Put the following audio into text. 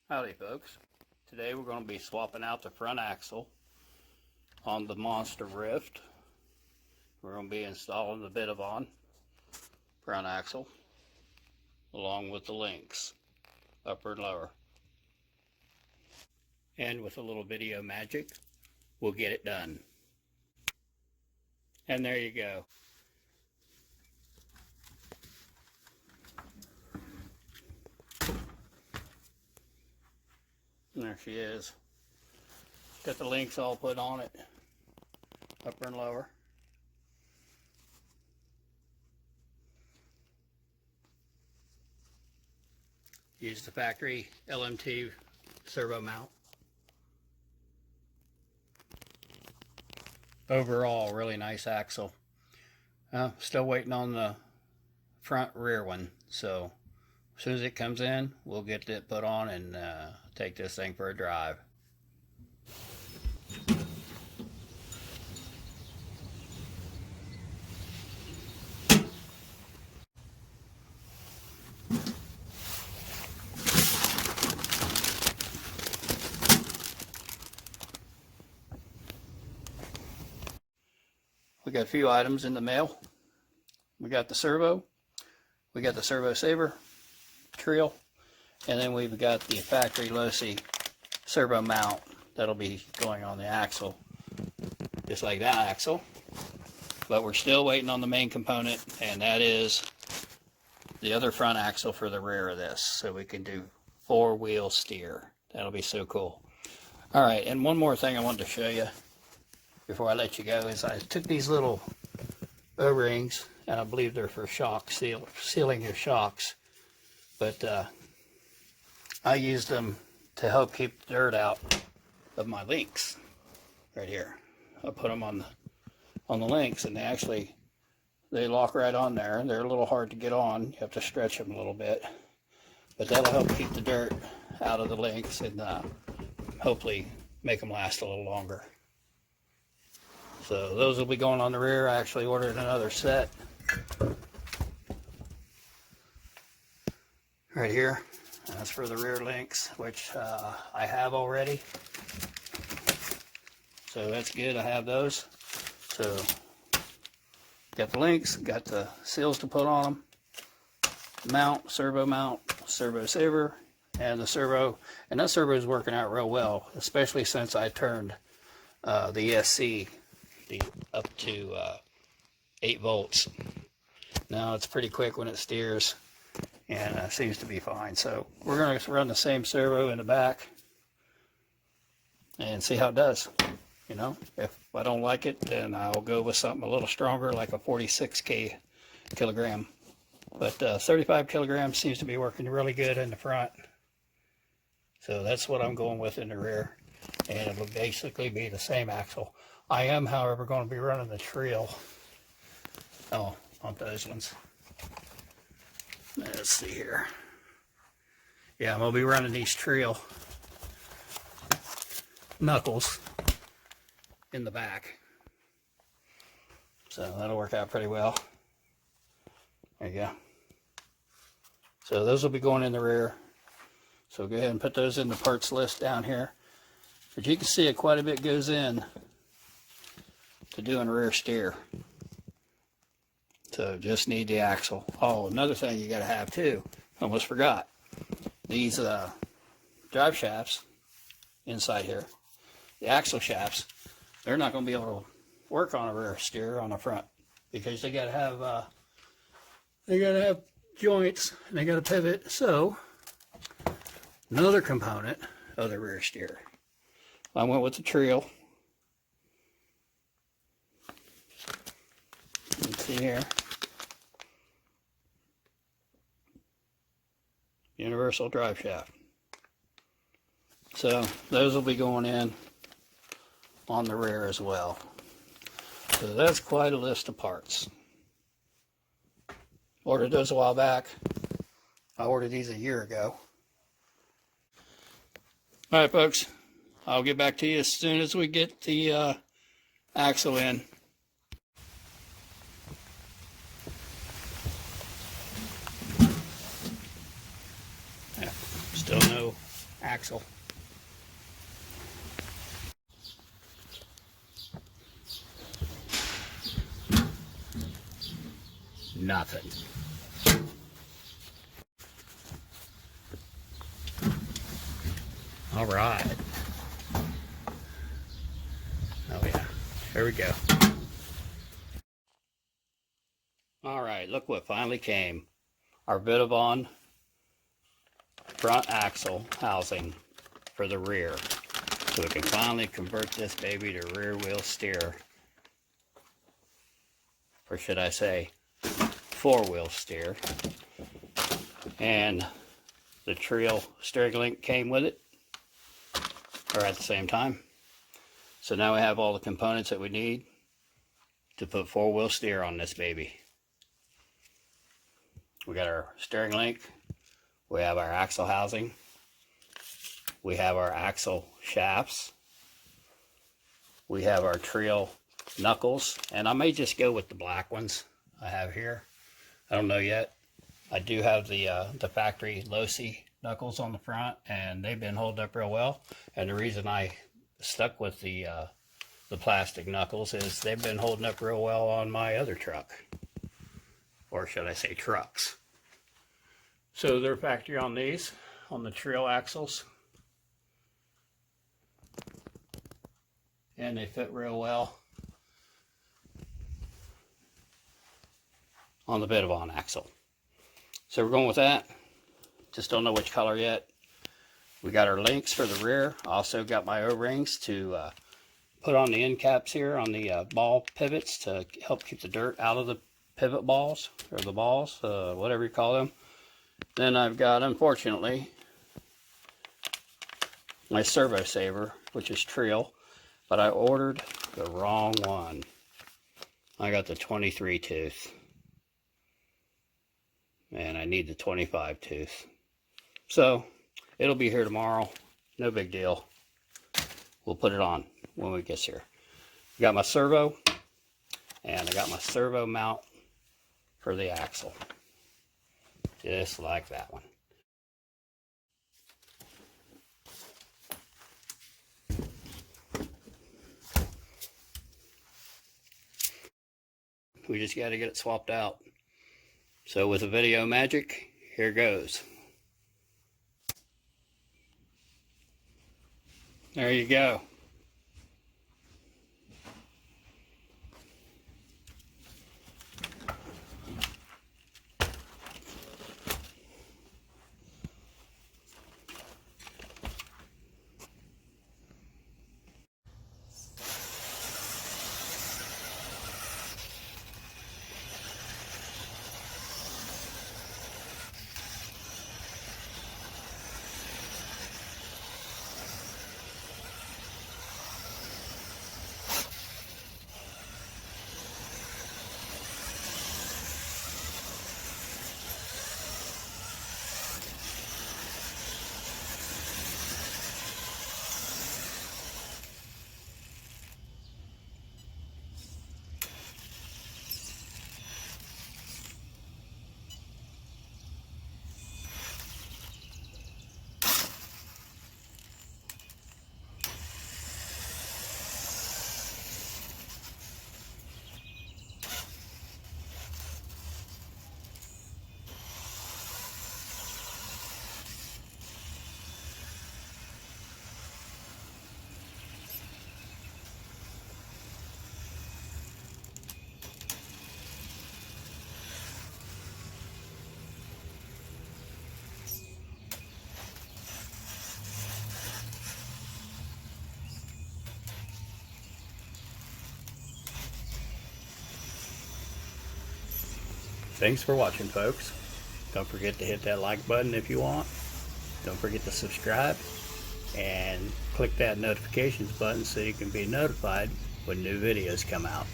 Howdy folks, today we're going to be swapping out the front axle on the Monster Ryft. We're going to be installing the Vitavon front axle along with the links, upper and lower. And with a little video magic, we'll get it done. And there you go. And there she is. Got the links all put on it, upper and lower. Use the factory LMT servo mount. Overall, really nice axle. Still waiting on the front rear one, so as soon as it comes in, we'll get it put on and take this thing for a drive. We got a few items in the mail. We got the servo, we got the servo saver, Treal, and then we've got the factory Losi servo mount that'll be going on the axle, just like that axle. But we're still waiting on the main component, and that is the other front axle for the rear of this, so we can do four-wheel steer. That'll be so cool. All right, and one more thing I wanted to show you before I let you go is I took these little O-rings, and I believe they're for shock sealing your shocks, but I used them to help keep the dirt out of my links right here. I put them on the links, and they lock right on there. They're a little hard to get on. You have to stretch them a little bit, but that'll help keep the dirt out of the links and hopefully make them last a little longer. So those will be going on the rear. I actually ordered another set right here. That's for the rear links, which I have already. So that's good, I have those. So got the links, got the seals to put on them, mount, servo saver, and the servo. And that servo is working out real well, especially since I turned the ESC up to 8 volts. Now it's pretty quick when it steers, and seems to be fine. So we're going to run the same servo in the back and see how it does. You know, if I don't like it, then I'll go with something a little stronger, like a 46 kilogram. But 35 kilograms seems to be working really good in the front. So that's what I'm going with in the rear, and it'll basically be the same axle. I am, however, going to be running the Treal. Oh, on those ones. Let's see here. Yeah, I'm going to be running these Treal knuckles in the back. So that'll work out pretty well. There you go. So those will be going in the rear. So go ahead and put those in the parts list down here. But you can see quite a bit goes in to doing rear steer. So just need the axle. Oh, another thing you got to have too, almost forgot. These drive shafts inside here, the axle shafts, they're not going to be able to work on a rear steer on the front because they got to have joints and they got to pivot. So another component of the rear steer, I went with the Treal. Let's see here. Universal drive shaft. So those will be going in on the rear as well. So that's quite a list of parts. Ordered those a while back. I ordered these a year ago. Alright folks, I'll get back to you as soon as we get the axle in. Still no axle. Nothing. All right. Oh yeah, here we go. All right, look what finally came. Our Vitavon front axle housing for the rear. So we can finally convert this baby to rear wheel steer. Or should I say, four-wheel steer. And the Treal steering link came with it, or at the same time. So now we have all the components that we need to put four-wheel steer on this baby. We got our steering link, we have our axle housing, we have our axle shafts, we have our Treal knuckles, and I may just go with the black ones I have here. I don't know yet. I do have the factory Losi knuckles on the front, and they've been holding up real well. And the reason I stuck with the plastic knuckles is they've been holding up real well on my other truck, or should I say trucks. So they're factory on these, on the Treal axles, and they fit real well on the Vitavon axle. So we're going with that. Just don't know which color yet. We got our links for the rear. Also got my O-rings to put on the end caps here on the ball pivots to help keep the dirt out of the pivot balls, or the balls, whatever you call them. Then I've got, unfortunately, my servo saver, which is Treal, but I ordered the wrong one. I got the 23 tooth. And I need the 25 tooth. So it'll be here tomorrow. No big deal. We'll put it on when we get here. Got my servo, and I got my servo mount for the axle. Just like that one. We just got to get it swapped out. So with the video magic, here goes. There you go. Thanks for watching, folks. Don't forget to hit that like button if you want. Don't forget to subscribe and click that notifications button so you can be notified when new videos come out.